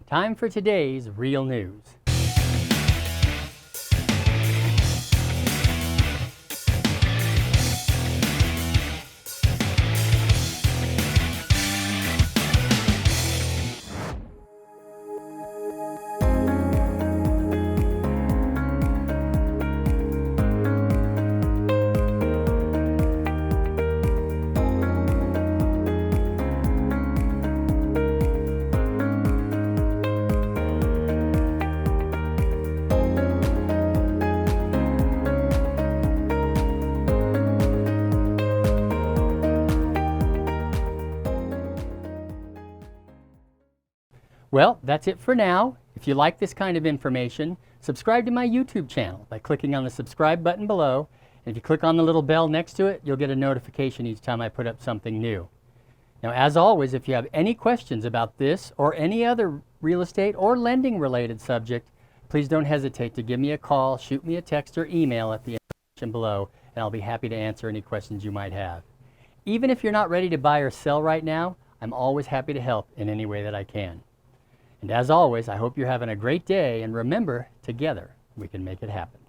Time for today's real news. Well, that's it for now. If you like this kind of information, subscribe to my YouTube channel by clicking on the subscribe button below. And if you click on the little bell next to it, you'll get a notification each time I put up something new. Now, as always, if you have any questions about this or any other real estate or lending related subject, please don't hesitate to give me a call, shoot me a text or email at the information below, and I'll be happy to answer any questions you might have. Even if you're not ready to buy or sell right now, I'm always happy to help in any way that I can. And as always, I hope you're having a great day, and remember, together we can make it happen.